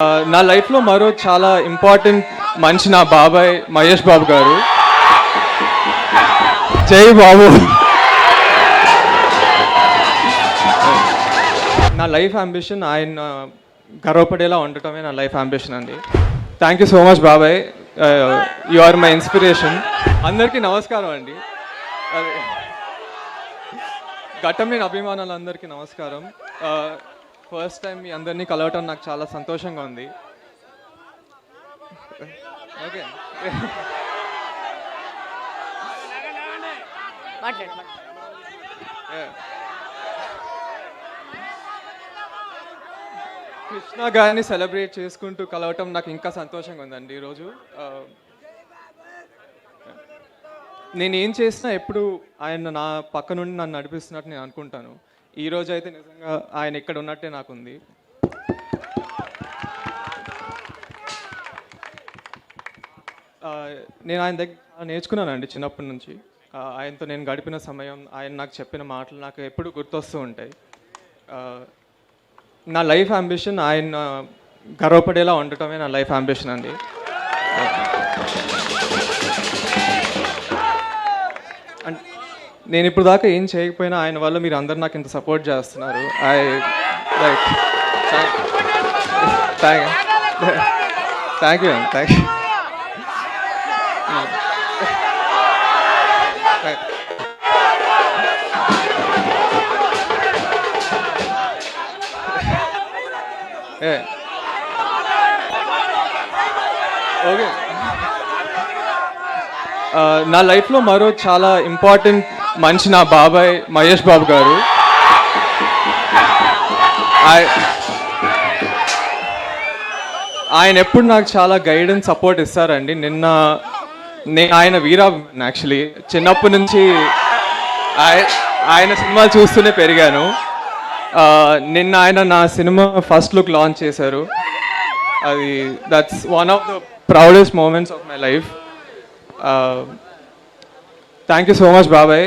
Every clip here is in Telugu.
నా లైఫ్లో మరో చాలా ఇంపార్టెంట్ మనిషి నా బాబాయ్ మహేష్ బాబు గారు. జై బాబు. నా లైఫ్ అంబిషన్ ఆయన గర్వపడేలా ఉండటమే నా లైఫ్ అంబిషన్ అండి. థ్యాంక్ యూ సో మచ్ బాబాయ్, యు ఆర్ మై ఇన్స్పిరేషన్. అందరికీ నమస్కారం అండి. ఘట్టమైన అభిమానాలు అందరికీ నమస్కారం. ఫస్ట్ టైం మీ అందరినీ కలవటం నాకు చాలా సంతోషంగా ఉంది. ఓకే, కృష్ణ గారిని సెలబ్రేట్ చేసుకుంటూ కలవటం నాకు ఇంకా సంతోషంగా ఉందండి. ఈరోజు నేను ఏం చేసినా ఎప్పుడు ఆయన నా పక్క నుండి నన్ను నడిపిస్తున్నట్టు నేను అనుకుంటాను. ఈరోజు అయితే నిజంగా ఆయన ఇక్కడ ఉన్నట్టే నాకుంది. నేను ఆయన దగ్గర నేర్చుకున్నానండి చిన్నప్పటి నుంచి. ఆయనతో నేను గడిపిన సమయం, ఆయన నాకు చెప్పిన మాటలు నాకు ఎప్పుడు గుర్తొస్తూ ఉంటాయి. నా లైఫ్ అంబిషన్ ఆయన గర్వపడేలా ఉండటమే నా లైఫ్ అంబిషన్ అండి. నేను ఇప్పుడు దాకా ఏం చేయకపోయినా ఆయన వల్ల మీరు అందరు నాకు ఇంత సపోర్ట్ చేస్తున్నారు. Thank you thank you. Okay, నా లైఫ్లో మరో చాలా ఇంపార్టెంట్ మనిషి నా బాబాయ్ మహేష్ బాబు గారు. ఆయన ఎప్పుడు నాకు చాలా గైడెన్స్ సపోర్ట్ ఇస్తారండి. నేను ఆయన వీరా యాక్చువల్లీ చిన్నప్పటి నుంచి ఆయన సినిమాలు చూస్తూనే పెరిగాను. నిన్న ఆయన నా సినిమా ఫస్ట్ లుక్ లాంచ్ చేశారు. అది that's one of the proudest moments of my life. Thank you so much బాబాయ్,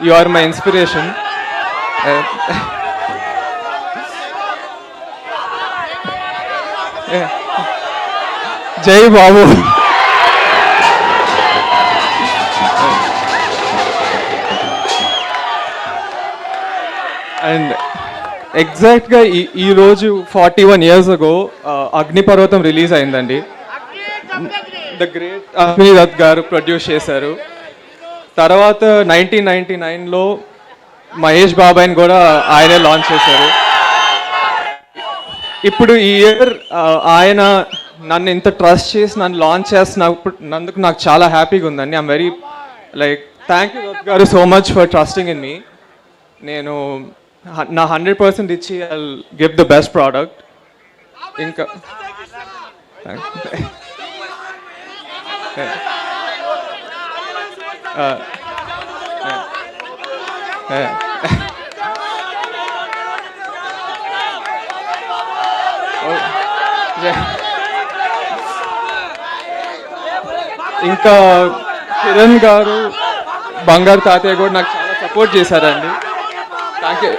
యు ఆర్ మై ఇన్స్పిరేషన్. జై బాబు. అండ్ ఎగ్జాక్ట్గా ఈరోజు 41 years ago అగ్నిపర్వతం రిలీజ్ అయిందండి. ద గ్రేట్ అశ్విని దత్ గారు ప్రొడ్యూస్ చేశారు. తర్వాత 1999లో మహేష్ బాబాయ్ని కూడా ఆయనే లాంచ్ చేశారు. ఇప్పుడు ఈ ఇయర్ ఆయన నన్ను ఇంత ట్రస్ట్ చేసి నన్ను లాంచ్ చేస్తున్నందుకు నాకు చాలా హ్యాపీగా ఉందండి. I'm very thank you Dutt garu so much for trusting in me. నేను నా 100% ఇచ్చి I will give the best product. ఇంకా ఇంకా కిరణ్ గారు, బంగారు తాతయ్య కూడా నాకు చాలా సపోర్ట్ చేశారండి. Thank you.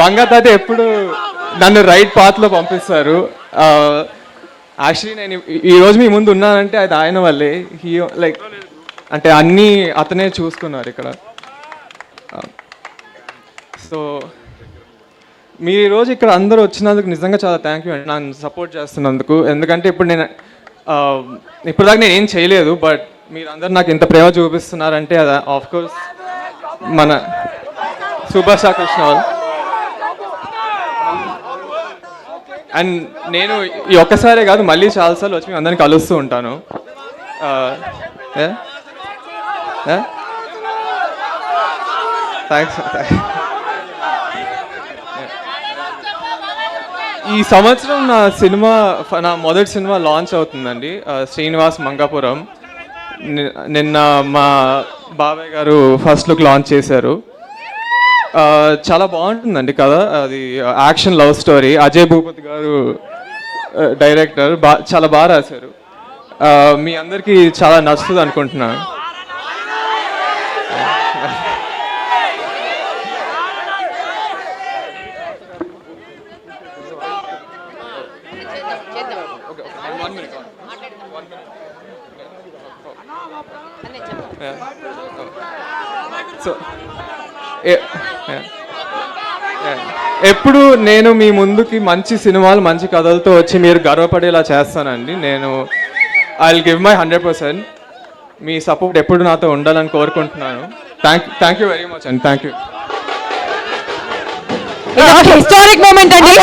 బంగారు తాతయ్య ఎప్పుడు నన్ను రైట్ పాత్లో పంపిస్తారు. యాక్చువల్లీ నేను ఈరోజు మీ ముందు ఉన్నానంటే అది ఆయన వల్లే. లైక్ అంటే అన్నీ అతనే చూసుకున్నారు ఇక్కడ. సో మీరు ఈరోజు ఇక్కడ అందరూ వచ్చినందుకు నిజంగా చాలా థ్యాంక్ యూ అండి, నన్ను సపోర్ట్ చేస్తున్నందుకు. ఎందుకంటే ఇప్పుడు దాకా నేను ఏం చేయలేదు, బట్ మీరు అందరు నాకు ఇంత ప్రేమ చూపిస్తున్నారంటే అది ఆఫ్కోర్స్ మన సుభాష్ కృష్ణ వాళ్ళు. అండ్ నేను ఈ ఒక్కసారే కాదు, మళ్ళీ చాలాసార్లు వచ్చి అందరిని కలుస్తూ ఉంటాను. థ్యాంక్స్. ఈ సంవత్సరం నా మొదటి సినిమా లాంచ్ అవుతుందండి, శ్రీనివాస్ మంగాపురం. నిన్న మా బాబాయ్ గారు ఫస్ట్ లుక్ లాంచ్ చేశారు. చాలా బాగుంటుందండి కదా. అది action love story. Ajay Bhupathi గారు డైరెక్టర్. చాలా బాగా రాశారు. మీ అందరికీ చాలా నచ్చుతుంది అనుకుంటున్నాను. సో ఎప్పుడు నేను మీ ముందుకి మంచి సినిమాలు మంచి కథలతో వచ్చి మీరు గర్వపడేలా చేస్తానండి. నేను I will give my 100%. Me support ఎప్పుడు నాతో ఉండాలని కోరుకుంటున్నాను. థ్యాంక్ యూ వెరీ మచ్ అండి. Thank you. హిస్టారిక్ మూమెంట్ అండి.